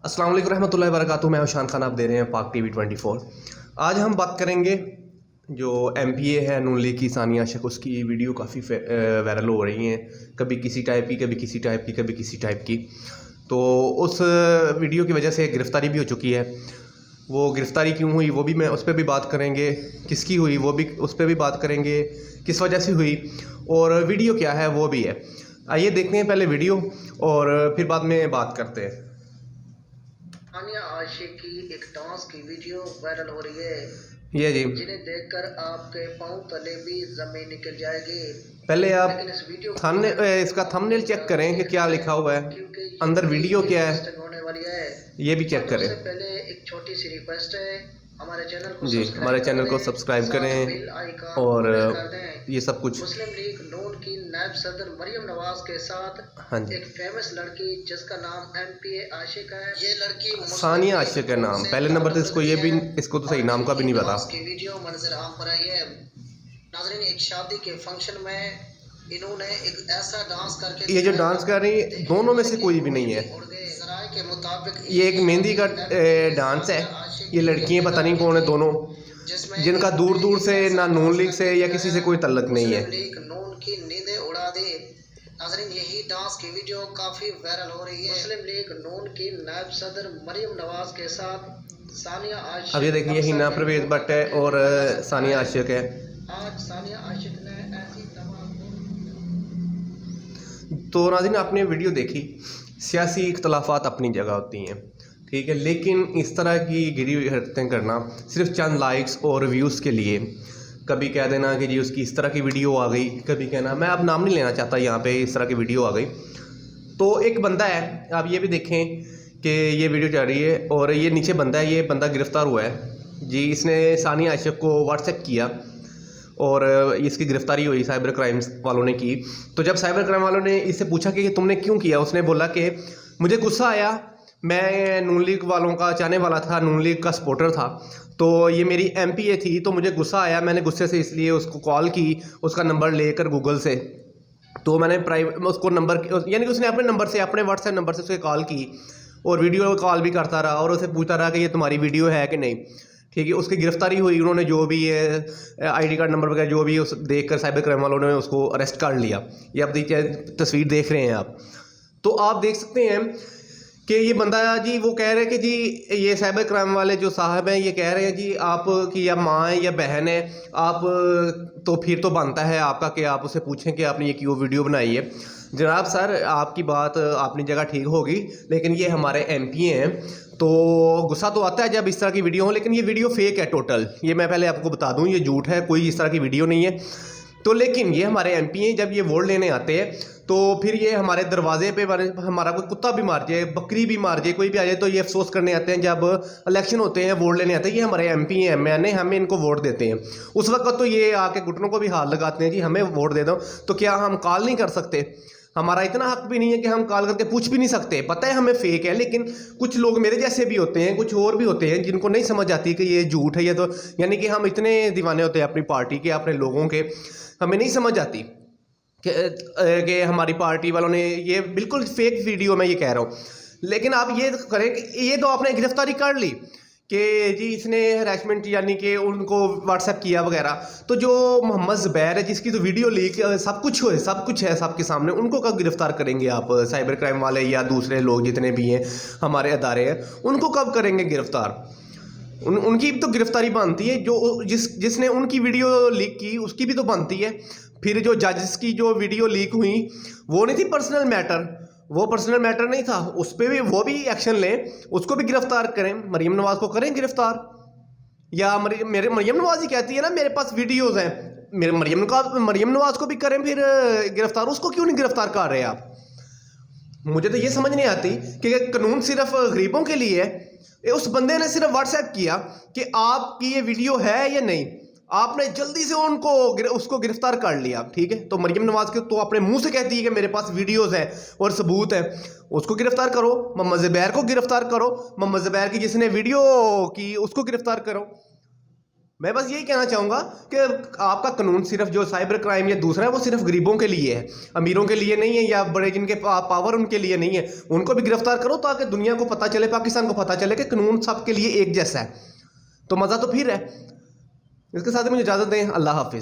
अस्सलाम वालेकुम रहमतुल्लाहि व बरकातुहू। मैं शान खान, आप दे रहे हैं पाक टीवी 24। आज हम बात करेंगे जो MPA है नून लीग की सानिया आशिक, उसकी वीडियो काफ़ी वायरल हो रही हैं, कभी किसी टाइप की, कभी किसी टाइप की, कभी किसी टाइप की। तो उस वीडियो की वजह से गिरफ़्तारी भी हो चुकी है। वो गिरफ़्तारी क्यों हुई वो भी मैं उस पर भी बात करेंगे, किसकी हुई वो भी उस पर भी बात करेंगे, किस वजह से हुई और वीडियो क्या है वो भी है। आइए देखते हैं पहले वीडियो और फिर बाद में बात करते हैं। सानिया आशिक की एक डांस की वीडियो वायरल हो रही है, ये जी, जिन्हें देखकर आपके पांव तले भी जमीन निकल जाएगी। पहले आप लेकिन इस वीडियो इसका थंबनेल चेक करें कि क्या लिखा हुआ है, क्योंकि अंदर वीडियो क्या है इंटरेस्टिंग होने वाली है। ये भी चेक करें। सबसे पहले एक छोटी सी रिक्वेस्ट है, हमारे चैनल को जी, हमारे चैनल को सब्सक्राइब करें और ये सब कुछ। मुस्लिम लीग नून की नायब सदर मरियम नवाज के साथ हाँ जी, एक फेमस लड़की जिसका नाम MPA आशिक है। ये लड़की सानिया आशिक है नाम। पहले नंबर तो इसको तो सही नाम का भी नहीं पता। की वीडियो मंजर आम पर आई है। नाज़रीन, एक शादी के फंक्शन में इन्होंने एक ऐसा डांस करके, ये जो डांस कर रही है दोनों में से कोई भी नहीं है। के मुताबिक ये एक मेहंदी का डांस है। ये लड़कियां पता नहीं कौन है दोनों, जिनका दूर दूर से ना नून लीग से या किसी से कोई तल्लक नहीं है। लीग नून की नींदें उड़ा दे। नाज़रीन, यही डांस की वीडियो काफ़ी वायरल हो रही है। मुस्लिम लीग नून की नायब सदर मरियम नवाज के साथ सानिया आशिक। अब ये देखिए, ये हिना परवेज भट्ट है और सानिया आशिक है। आज सानिया आशिक ने ऐसी तो नाज़रीन, आपने वीडियो देखी। सियासी इख्तलाफात अपनी जगह होती हैं, ठीक है, लेकिन इस तरह की गिरी हरकतें करना सिर्फ चंद लाइक्स और व्यूज़ के लिए, कभी कह देना कि जी उसकी इस तरह की वीडियो आ गई, कभी कहना, मैं अब नाम नहीं लेना चाहता यहाँ पे, इस तरह की वीडियो आ गई। तो एक बंदा है, आप ये भी देखें कि ये वीडियो चल रही है और ये नीचे बंदा है, ये बंदा गिरफ़्तार हुआ है जी। इसने सानिया आशिक को व्हाट्सएप किया और इसकी गिरफ़्तारी हुई, साइबर क्राइम्स वालों ने की। तो जब साइबर क्राइम वालों ने इससे पूछा कि तुमने क्यों किया, उसने बोला कि मुझे गुस्सा आया, मैं नून लीग वालों का चाहने वाला था, नून लीग का सपोर्टर था, तो ये मेरी MPA थी, तो मुझे गुस्सा आया, मैंने गुस्से से इसलिए उसको कॉल की, उसका नंबर लेकर गूगल से। तो मैंने उसको नंबर, यानी कि उसने अपने नंबर से, अपने व्हाट्सएप नंबर से उसे कॉल की और वीडियो कॉल भी करता रहा और उसे पूछता रहा कि ये तुम्हारी वीडियो है कि नहीं, ठीक है। उसकी गिरफ्तारी हुई, उन्होंने जो भी है ID कार्ड नंबर वगैरह जो भी उस देख कर साइबर क्राइम वालों ने उसको अरेस्ट कर लिया। ये आप देखिए, तस्वीर देख रहे हैं आप, तो आप देख सकते हैं कि ये बंदा जी वो कह रहे हैं कि जी ये साइबर क्राइम वाले जो साहब हैं ये कह रहे हैं जी आप की या माँ है या बहन है, आप तो फिर तो बनता है आपका कि आप उससे पूछें कि आपने ये क्यों वीडियो बनाई है। जनाब सर, आपकी बात अपनी जगह ठीक होगी, लेकिन ये हमारे MPA हैं, तो गुस्सा तो आता है जब इस तरह की वीडियो हो, लेकिन ये वीडियो फेक है टोटल। ये मैं पहले आपको बता दूं, ये झूठ है, कोई इस तरह की वीडियो नहीं है। तो लेकिन ये हमारे MPA जब ये वोट लेने आते हैं तो फिर ये हमारे दरवाजे पे हमारा कोई कुत्ता भी मार जाए, बकरी भी मार जाए, कोई भी आ जाए, तो ये अफसोस करने आते हैं जब इलेक्शन होते हैं, वोट लेने आते हैं। ये हमारे MPA हैं, मैंने हमें इनको वोट देते हैं। उस वक्त तो ये आके घुटनों को भी हाथ लगाते हैं जी हमें वोट दे दो। तो क्या हम कॉल नहीं कर सकते? हमारा इतना हक भी नहीं है कि हम कॉल करके पूछ भी नहीं सकते? पता है हमें फेक है, लेकिन कुछ लोग मेरे जैसे भी होते हैं, कुछ और भी होते हैं जिनको नहीं समझ आती कि ये झूठ है। ये तो यानी कि हम इतने दीवाने होते हैं अपनी पार्टी के, अपने लोगों के, हमें नहीं समझ आती कि हमारी पार्टी वालों ने ये बिल्कुल फेक वीडियो में ये कह रहा हूँ। लेकिन आप ये करें कि ये तो आपने गिरफ्तारी कर ली कि जी इसने हरासमेंट यानी कि उनको व्हाट्सएप किया वगैरह, तो जो मोहम्मद ज़ुबैर है जिसकी तो वीडियो लीक सब कुछ है सबके सामने, उनको कब गिरफ्तार करेंगे आप? साइबर क्राइम वाले या दूसरे लोग जितने भी हैं हमारे अदारे हैं, उनको कब करेंगे गिरफ्तार? उनकी भी तो गिरफ्तारी बनती है, जो जिसने उनकी वीडियो लीक की उसकी भी तो बनती है। फिर जो जजेस की जो वीडियो लीक हुई वो नहीं थी पर्सनल मैटर, वो पर्सनल मैटर नहीं था, उस पर भी वो भी एक्शन लें, उसको भी गिरफ्तार करें, मरियम नवाज को करें गिरफ्तार। या मेरे मरियम नवाज ही कहती है ना मेरे पास वीडियोज़ हैं, मेरे मरियम नवाज को भी करें फिर गिरफ्तार। उसको क्यों नहीं गिरफ्तार कर रहे आप? मुझे तो ये समझ नहीं आती कि कानून सिर्फ गरीबों के लिए है। उस बंदे ने सिर्फ व्हाट्सएप किया कि आपकी ये वीडियो है या नहीं, आपने जल्दी से उसको गिरफ्तार कर लिया, ठीक है। तो मरियम नवाज के तो अपने मुंह से कहती है कि मेरे पास वीडियोस हैं और सबूत है, उसको गिरफ्तार करो। मोहम्मद ज़ुबैर को गिरफ्तार करो, मोहम्मद ज़ुबैर की जिसने वीडियो की उसको गिरफ्तार करो। मैं बस यही कहना चाहूँगा कि आपका कानून सिर्फ जो साइबर क्राइम या दूसरा है वो सिर्फ गरीबों के लिए है, अमीरों के लिए नहीं है, या बड़े जिनके पावर उनके लिए नहीं है। उनको भी गिरफ्तार करो ताकि दुनिया को पता चले, पाकिस्तान को पता चले कि कानून सबके लिए एक जैसा है। तो मज़ा तो फिर है। इसके साथ ही मुझे इजाज़त दें। अल्लाह हाफिज़।